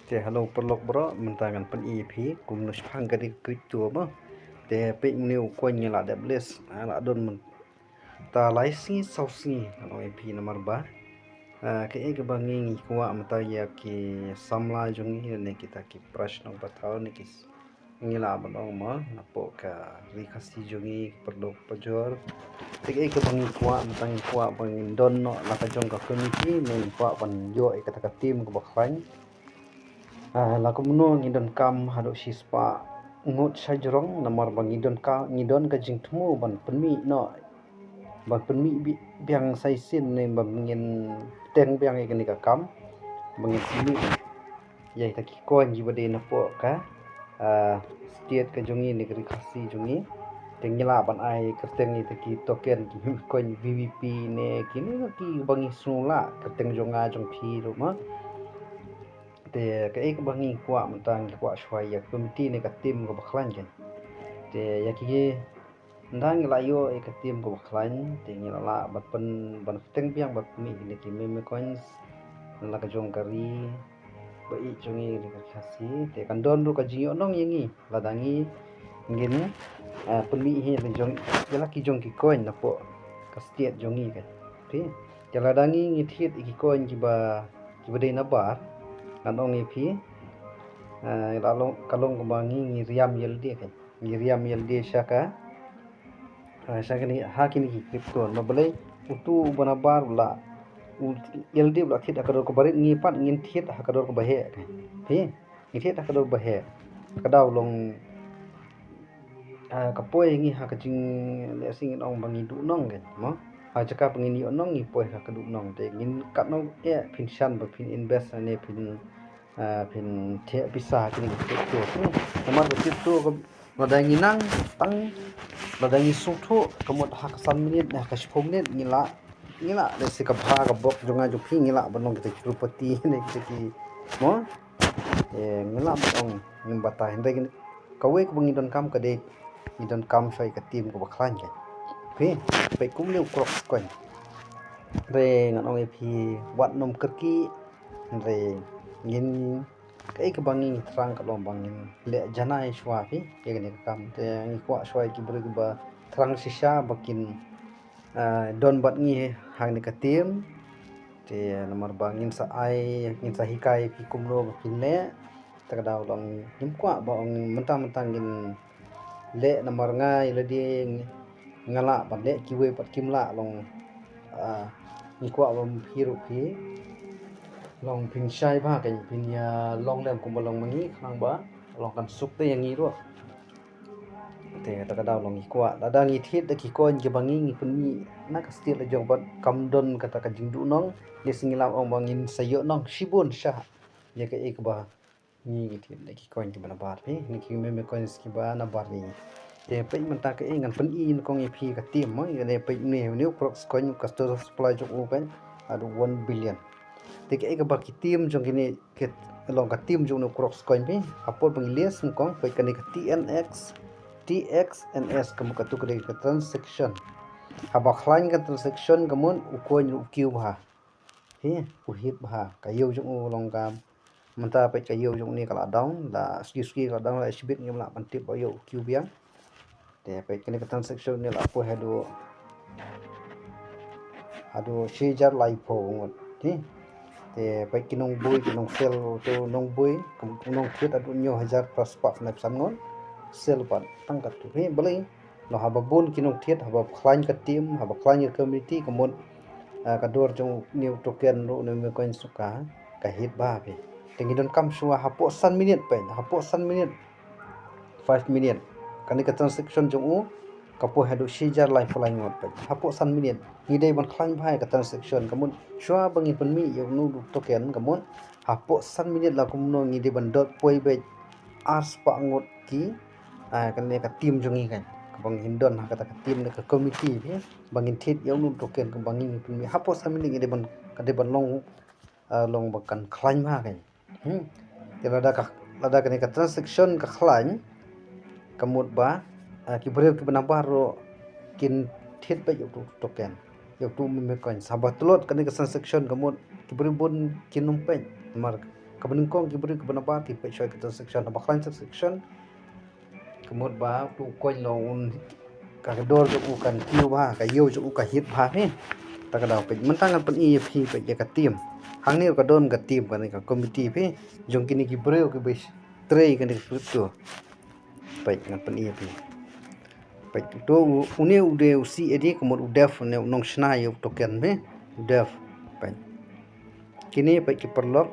Te halo perlok bro mentangan pen EP kum nus pangga di kripto ba te pe new coin la de bles ala don men ta lai si sau si ano EP nomor ba ke e bangi kuwa mata ya ki samla jungi ne kita ki prashno batao ne kis ngila banong ma napo ka rikasi jungi perlu pajor te e bangi kuwa mentang kuwa bangi don no la ka jong ka community ne kuwa ban yo e kata ka tim ko bakhan laku menu ngidon kam hado sispa ngut sajrong namar bang ngidon ka jing tmu ban penmi no ban penmi biang sai sin ne bangin teng biang ikani ka kam bangin simi yai ta ki ko ngi bade na po ka state ka jongi negeri khasi jongi tengila ban ai kerteng ita ki token ki coin VVP ne kini ki bangi sula kerteng jonga jong phi ro ma te ka ek bangi kwa mentang kwa shwai ya committee ne ka tim ko bakhlan ken te ya ki ndang la yo e ka tim ko bakhlan te ngi la bat pen ban teng piang bat mi ne ki me coins la ka jong kari ba i jongi ne ka khasi te kan don ru ka ji onong yengi la dangi ngin pen mi hi ne jong ya la ki jong ki coin na po ka state jongi ka te ya la dangi ngi thit ki coin ki ba de na bar kanong ipi lalong kalong kubangi ngiriam yelde kan ngiriam yelde syaka syaka ni hakini ki kripto mabelai utu banabar la yelde la thit akador ko barit ngipat ngin thit akador ko bahe kan he thit akador bahe kadaw long kapoi ngi hakajing le sing ong bangi du nong kan mo ha jaka pengin yo nong ngi poi hakadu nong te ngin kat nong e phin shan ba phin invest ne phin phin the bisa kini kripto nomor kripto ko ladangi nang tang ladangi suthu komot hak san minit na ka shpom minit ngila le se ka bha ka bok jonga ju phi ngila banong ke krupati ne ki mo ngila bong ngim bata hinde kini kawe ko bangi don kam ka de ni don kam sai ka tim ko bakhlan ke phi pe kum le krok kon re nganong e phi wat nom kerki re ngin kai ka bangi trang ka lom bangin le janai shwa phi egni kam te ngi kwa shwa ki bru ba trang sisa bakin don bat ngi hang ni ka tim te nomor bangin sa ai ngin sa hikai ki kumlo bakin le ta daw long nim kwa ba ong mentang ngin le nomor ngai le di ngala ba le ki we pat kimla long ngi kwa bom hiru phi long pin shai ba kan pin ya long lem kum long mangi khang ba long kan suk te yangi ro te ta da long ikwa da ngi thit da ki kon ge bangi ngi pun mi na ka stil jong bat kam don kata ka jing du nong le singila ong bangin sayo nong shibun sha ye ka ek ba ngi thit da ki kon ge bana bar he ni ki me kon ski ba na bar ni te pe man ta ka ngan pun i kong e phi ka tim mo ne pe ne new prox kon ka store supply jong u kan adu 1 billion te ke ba ki tim jong kini ke long ka tim jong no cross coin bi apol bang les kong pe kan ka TXNS kamu ka tu ka transaction haba khlan ka transaction kamun u coin u kiu ba he u hit ba ka yo jong u long ka manta pe ka yo jong ni kala down la ski ka down la shibit ngim la pan tip ba yo kiu biang te pe kan ka transaction ni la po hado shijar lai pho ngot he te pai kinong bui kinong sel to nong bui nong khit adu nyo 1000 plus pak na san ngon sel pat tang ka tu he balai no haba bun kinong thiet haba khlan ka tim haba khlan ka community komon ka dor jong new token ro ne me coin suka ka hit ba pe tengi don kam suwa hapo san minute pe hapo san minute 5 minute kani ka transaction jong u kapo hadu shijar lai fulai ngot pe hapo san minute ni dei ban khlan bhai ka transaction kamun shwa bangi pan mi yo nu token kamun hapo san minute la kum no ngi de ban dot poi be ars pa ngot ki kan ne ka tim jongi kan bang hindon ha ka tim ne ka committee bi bangin thit yo nu token ka bangi ni pan mi hapo san minute ngi de ban ka de ban long bakan khlan ma kan te lada ka ne ka transaction ka khlan kamut ba ki breu ki banabar ro kin thit ba yo token yo tu me coin sabat lot kan ka transaction kamut ki breu bon kinum pen mar kabenengkong kibri kebenapa tipe shoy ke transaction baklan transaction kemud ba tu coin long ka dor ju kan kiu ba ka yu ju ka hit ba he ta ka daw pe mentangan pen EFP pe ya ka tim hang ni ka don ka tim kan ka committee pe jong kini ki breu ki bes trei kan crypto pe ngan pen EFP pe to une ude usi edi kemud udef ne nong shna yu token pe udef pe kini pe ki perlok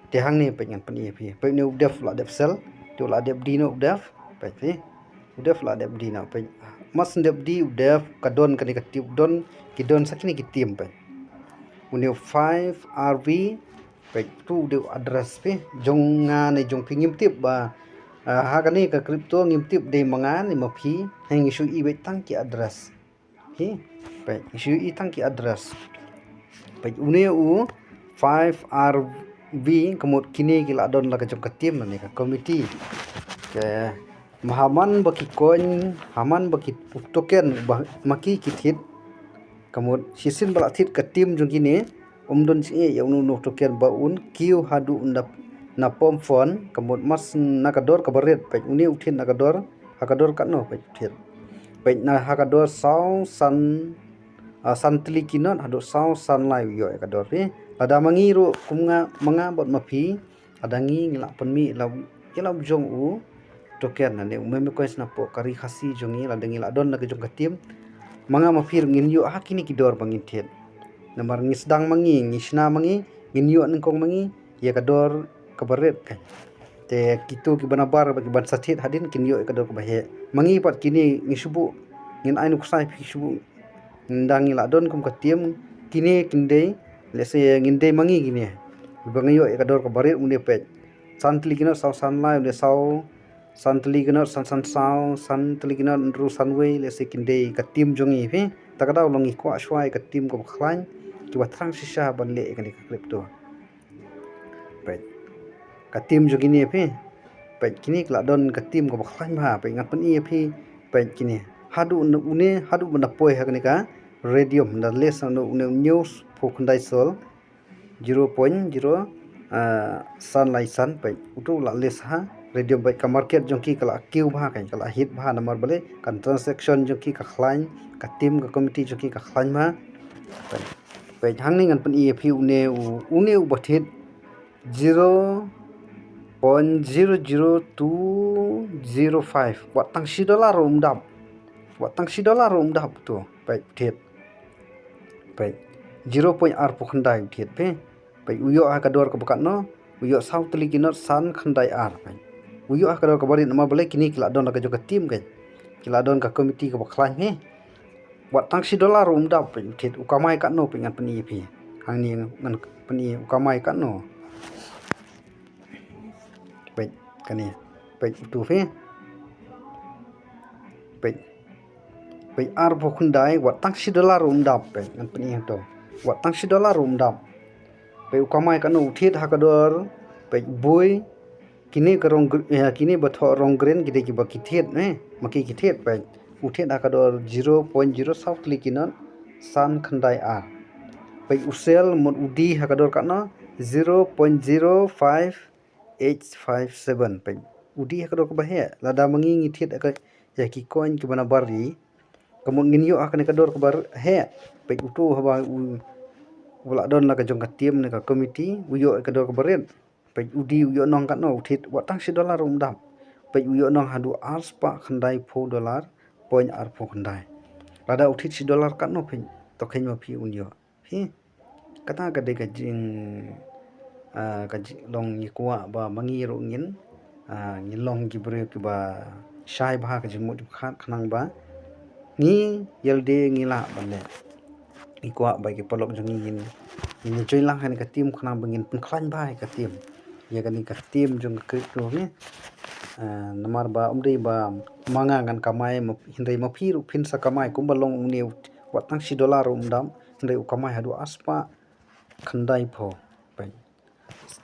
te hang ni pe ngan pen EFP pe ne udef la def sel tu la def dino udef pe udef la def dino pe mas def di udef kadon kan ka tip don kidon sakini kitim pe une 5 RV pe tu de address pe jong nga ne jong pingim tip ba ha kani ka crypto ngim tip de manga ni mapi hang isu I be tang ki address hi pe isu I tang ki address pe une u 5 RV kemut kini ki la don la ka jong katim ne ka committee ke mahaman baki coin haman baki token maki kithit kamut sisin bala thit ka tim jong kini umdon si ya unu token ba un kiu hadu na pom phone kamut mas nakador kabaret pe uni uthin nakador hakador katno pe thit pe na hakador sau san tli kinon hadu sau san lai yo kador pe ada mangi ro kumnga manga bot mapi ada ngi ngila penmi la kila jong u token na ne umeme coins na po kari khasi jongi la dengi la don na ke jong katim manga mafir ngin yu hakini kidor bangin thet namar ngisdang mangi ngisna mangi ngin yu nengkong mangi ya kador kabaret ka te kitu ki banabar bagi ban sathit hadin kin yu kador ka bahe mangi pat kini ngisubu ngin ainu kusai phi subu ndangi la don kum katim kini kinde lese nginde mangi gini bangi yu kador ka baret unde pe santli kino sau sanlai unde sau santli kino san sao santli kino ru sanwei lese kinde katim jongi phi takada longi ko ashwai katim ko khlain ki watrang sisa ban le kan crypto pe katim jongi ni phi pe kini kla don katim ko khlain ba pe ngat pen phi pe kini hadu une hadu bana poi ha ka radium da les une news phokndai sol 0.0 sunlight sun pe utu la les ha radio by ka market jongki kala kiu bha kan kala hit bha number bale kan transaction jongki ka khlain ka team ka committee jongki ka khlain ma pe hangni ngan pen EFP une u bathit 0.00205 watang si dollar umdap tu pe thet pe 0.r pokhandai thet pe uyo ha kador ka bakat no uyo south liginot san khandai ar pe uyo ha kador ka bari nama bale kini kila don ka joka tim kan kila don ka committee ka baklan he watang si dollar umdap pe thet ukamai kat no pe ngan pen EFP hangni ngan pen ukamai kat no pe kani pe tu fe pe ar pokhandai watang si dollar umdap pe ngan pen to watang si dollar umdap pe ukamai kanu uthit hakador pe boy kini karong kini batho rong green gide ki baki thet maki ki thet pe uthit hakador 0.0 south likinan san khandai a pe usel mon udi hakador kana 0.05857 pe udi hakador ka bahe lada mangi ngi thet ka ya ki coin ki bana bari kamun ngin yo akane kador ka bar he pe utu haba wala don la ka jong ka tim ne ka committee uyo ka do ka baret pe udi uyo nong ka no uthit watang si dollar umdam pe uyo nong hadu ars pa khandai $4 point ar pho khandai lada uthit si dollar ka no phin to khen ma phi unyo hi kata ka de ka jing ka long ni kwa ba mangi ro ngin ngin long ki bre ki ba shai ba ka jing mo khat khanang ba ni yelde ngila bale ikwa bagi polok jong ngin join lang kan ka tim khana bangin pun khlan bai ka tim ya kan ka tim jong crypto ni namar ba umdei ba manga ngan kamai hindai ma phiru phin sa kamai kumbalong ne watang si dollar umdam hindai kamai hadu aspa khandai pho pai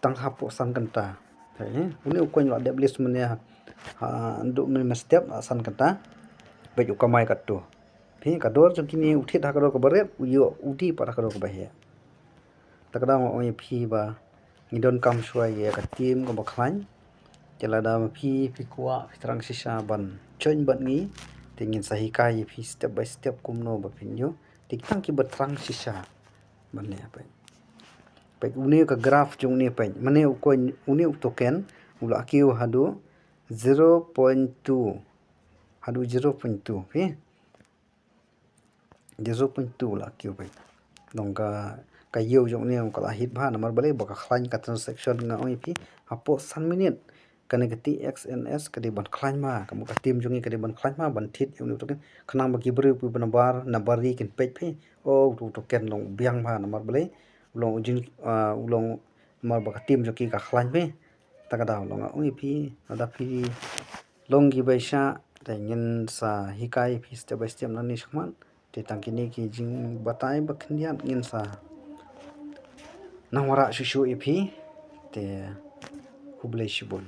tang hapo san kanta uni ukon la deblis mene ndu men step san kanta bai kamai katto phi kador jong kini uthit hakador ka baret uyo udi para kador ka bahe takda mo oi phi ba ngidon kam shwai ya ka tim ko bakhlain jalada phi kuwa fitrang sisa ban join ban ngi tingin sahi kai phi step by step kumno ba pinyo tiktang ki batrang sisa ban ne apa pe uni ka graph jung ni pe mane ko uni token ula kiu hadu 0.2 hadu 0.2 phi 0.2 la kiu pe dongka ka yu jung ni ko la hit ba namar bale ba ka khlain ka transaction nga oi phi apo san minute kane gati xns kadi ban khlain ma kamu ka tim jungi kadi ban khlain ma ban thit uni token khnang ba gibru pu ban bar na bari kin pe phi o tu token long biang ma namar bale long ujin long mar ba ka tim joki ka khlain pe takada long oi phi ada phi long gi baisha tengin sa hikai phi step by step nani shman te tangkini ki jing batai ba khnian ngin sa nangwara shushu ipi te huble shibun